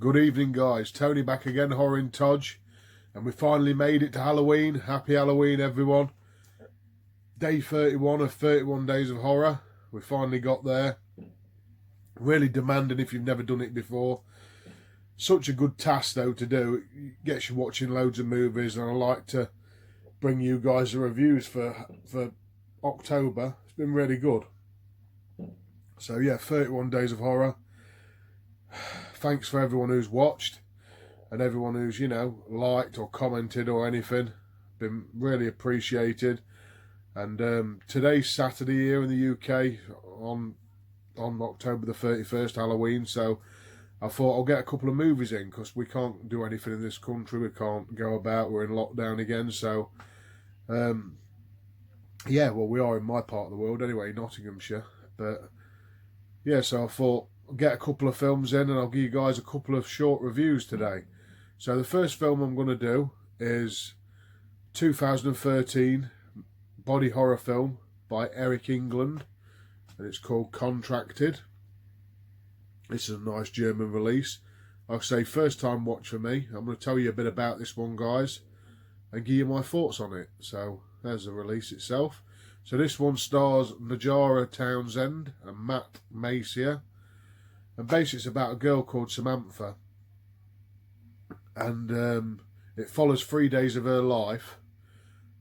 Good evening, guys. Tony back again, Horror in Todge. And we finally made it to Halloween. Happy Halloween, everyone. Day 31 of 31 Days of Horror. We finally got there. Really demanding if you've never done it before. Such a good task, though, to do. It gets you watching loads of movies, and I like to bring you guys the reviews for October. It's been really good. So, yeah, 31 Days of Horror. Thanks for everyone who's watched and everyone who's, liked or commented or anything. Been really appreciated. And today's Saturday here in the UK on October the 31st, Halloween. So I thought I'll get a couple of movies in because we can't do anything in this country. We can't go about. We're in lockdown again. So, yeah, well, we are in my part of the world anyway, Nottinghamshire. But, yeah, so I thought I'll get a couple of films in and I'll give you guys a couple of short reviews today. So the first film I'm going to do is 2013 body horror film by Eric England, and it's called Contracted. This is a nice German release. Like I say, first time watch for me. I'm going to tell you a bit about this one, guys, and give you my thoughts on it. So there's the release itself. So this one stars Najara Townsend and Matt Mercier. And basically it's about a girl called Samantha. And it follows 3 days of her life.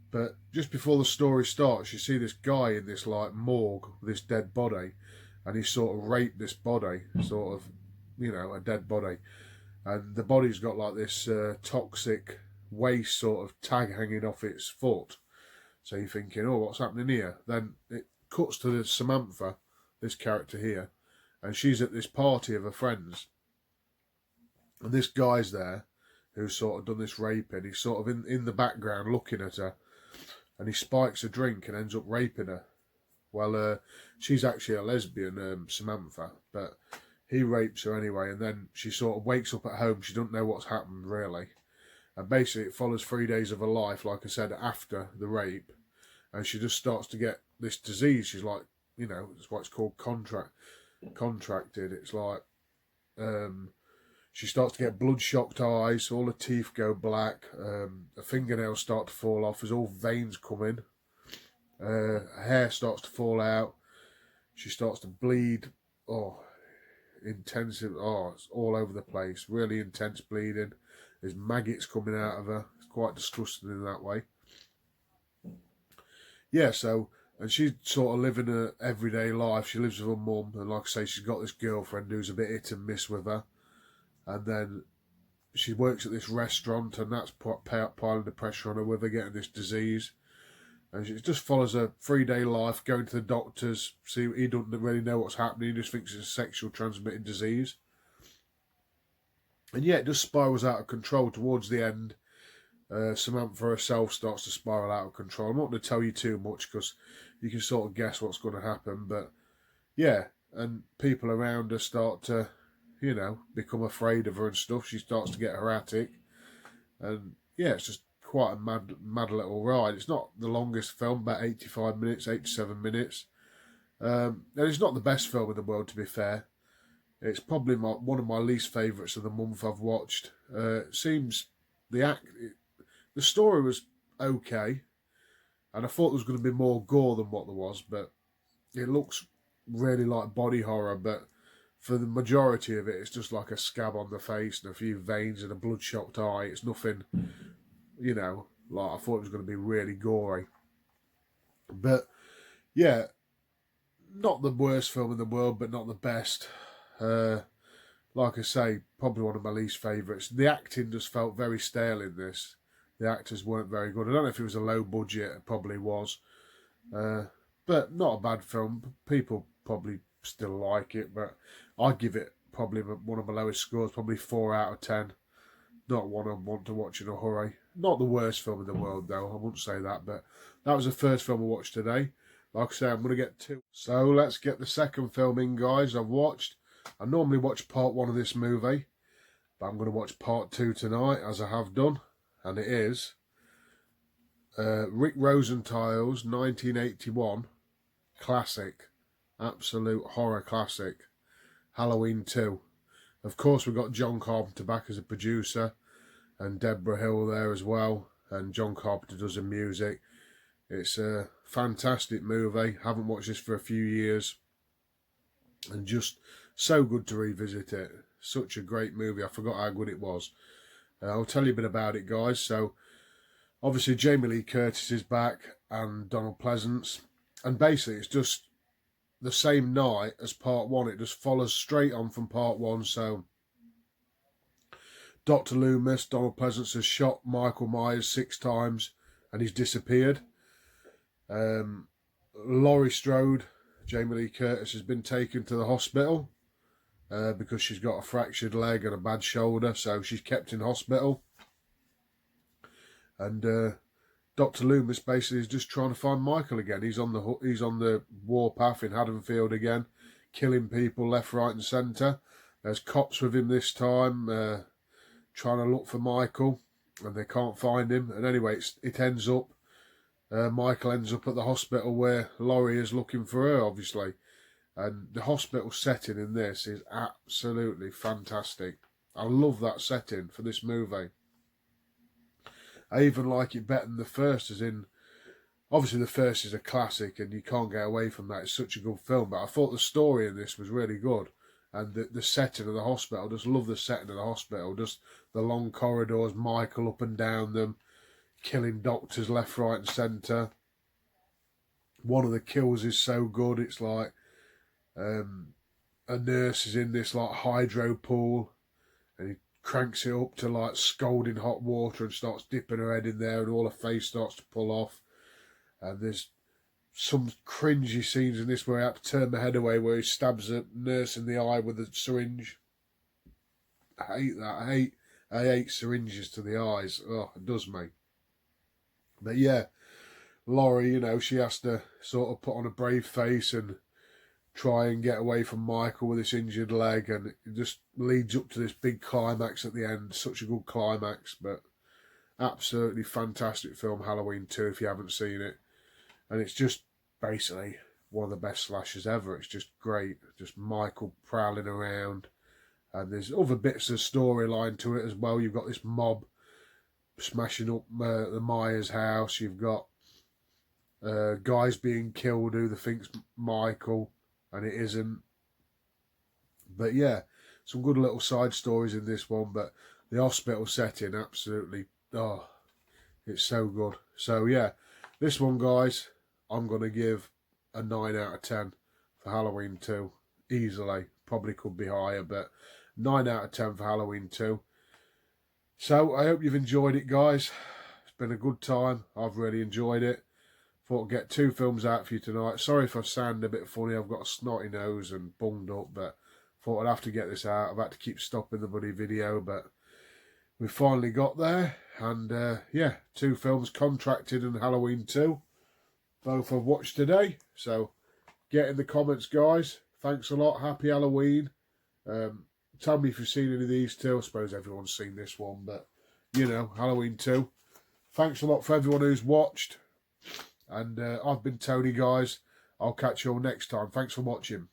But just before the story starts, you see this guy in this morgue with this dead body. And he sort of raped this body, a dead body. And the body's got like this toxic waste sort of tag hanging off its foot. So you're thinking, oh, what's happening here? Then it cuts to Samantha, this character here. And she's at this party of her friends. And this guy's there who's sort of done this raping. He's sort of in the background looking at her. And he spikes a drink and ends up raping her. Well, she's actually a lesbian, Samantha. But he rapes her anyway. And then she sort of wakes up at home. She doesn't know what's happened, really. And basically it follows 3 days of her life, like I said, after the rape. And she just starts to get this disease. She's like, it's what it's called contracted. It's like she starts to get bloodshot eyes, all her teeth go black, her fingernails start to fall off, there's all veins coming, her hair starts to fall out, she starts to bleed, intensive, it's all over the place, really intense bleeding, there's maggots coming out of her, it's quite disgusting in that way. Yeah, so, and she's sort of living her everyday life. She lives with her mum, and like I say, she's got this girlfriend who's a bit hit and miss with her. And then she works at this restaurant, and that's piling the pressure on her with her getting this disease. And she just follows her 3 day life, going to the doctors. See, he doesn't really know what's happening. He just thinks it's a sexual transmitted disease. And yeah, it just spirals out of control towards the end. Samantha herself starts to spiral out of control. I'm not going to tell you too much because you can sort of guess what's going to happen. But yeah, and people around her start to, become afraid of her and stuff. She starts to get erratic. And yeah, it's just quite a mad little ride. It's not the longest film, about 85 minutes, 87 minutes. And it's not the best film in the world, to be fair. It's probably one of my least favourites of the month I've watched. It seems the story was okay, and I thought there was going to be more gore than what there was, but it looks really like body horror, but for the majority of it, it's just like a scab on the face and a few veins and a bloodshot eye. It's nothing, like I thought it was going to be really gory. But, yeah, not the worst film in the world, but not the best. Like I say, probably one of my least favourites. The acting just felt very stale in this. The actors weren't very good. I don't know if it was a low budget. It probably was. But not a bad film. People probably still like it. But I'd give it probably one of my lowest scores. Probably 4 out of 10. Not one I want to watch in a hurry. Not the worst film in the world, though. I wouldn't say that. But that was the first film I watched today. Like I say, I'm going to get 2. So let's get the second film in, guys. I've watched. I normally watch part 1 of this movie. But I'm going to watch part 2 tonight, as I have done. And it is Rick Rosenthal's 1981 classic, absolute horror classic, Halloween 2. Of course, we've got John Carpenter back as a producer, and Deborah Hill there as well, and John Carpenter does the music. It's a fantastic movie. Haven't watched this for a few years, and just so good to revisit it. Such a great movie. I forgot how good it was. I'll tell you a bit about it, guys. So, obviously, Jamie Lee Curtis is back and Donald Pleasence. And basically, it's just the same night as part one. It just follows straight on from part one. So, Dr. Loomis, Donald Pleasence, has shot Michael Myers 6 times and he's disappeared. Laurie Strode, Jamie Lee Curtis, has been taken to the hospital because she's got a fractured leg and a bad shoulder, so she's kept in hospital. And Dr. Loomis basically is just trying to find Michael again. He's on the warpath in Haddonfield again, killing people left, right, and centre. There's cops with him this time, trying to look for Michael, and they can't find him. And anyway, it ends up. Michael ends up at the hospital where Laurie is looking for her, obviously. And the hospital setting in this is absolutely fantastic. I love that setting for this movie. I even like it better than the first, as in, obviously the first is a classic and you can't get away from that. It's such a good film. But I thought the story in this was really good. And the setting of the hospital, just love the setting of the hospital. Just the long corridors, Michael up and down them, killing doctors left, right, and centre. One of the kills is so good. It's like a nurse is in this like hydro pool, and he cranks it up to like scalding hot water and starts dipping her head in there, and all her face starts to pull off. And there's some cringy scenes in this where I had to turn my head away, where he stabs a nurse in the eye with a syringe. I hate that. I hate syringes to the eyes. Oh, it does me. But yeah, Laurie, you know, she has to sort of put on a brave face and try and get away from Michael with this injured leg, and it just leads up to this big climax at the end. Such a good climax, but absolutely fantastic film, Halloween 2, if you haven't seen it. And it's just basically one of the best slashers ever. It's just great. Just Michael prowling around, and there's other bits of storyline to it as well. You've got this mob smashing up the Myers house. You've got guys being killed who they think's Michael, and it isn't. But yeah, some good little side stories in this one. But the hospital setting, absolutely, oh, it's so good. So yeah, this one, guys, I'm going to give a 9 out of 10 for Halloween 2. Easily. Probably could be higher, but 9 out of 10 for Halloween 2. So I hope you've enjoyed it, guys. It's been a good time. I've really enjoyed it. Thought I'd get 2 films out for you tonight. Sorry if I sound a bit funny. I've got a snotty nose and bunged up, but thought I'd have to get this out. I've had to keep stopping the bloody video, but we finally got there. And yeah, 2 films, Contracted and Halloween 2. Both I've watched today. So get in the comments, guys. Thanks a lot. Happy Halloween. Tell me if you've seen any of these 2. I suppose everyone's seen this one, but you know, Halloween 2. Thanks a lot for everyone who's watched. And I've been Tony, guys. I'll catch you all next time. Thanks for watching.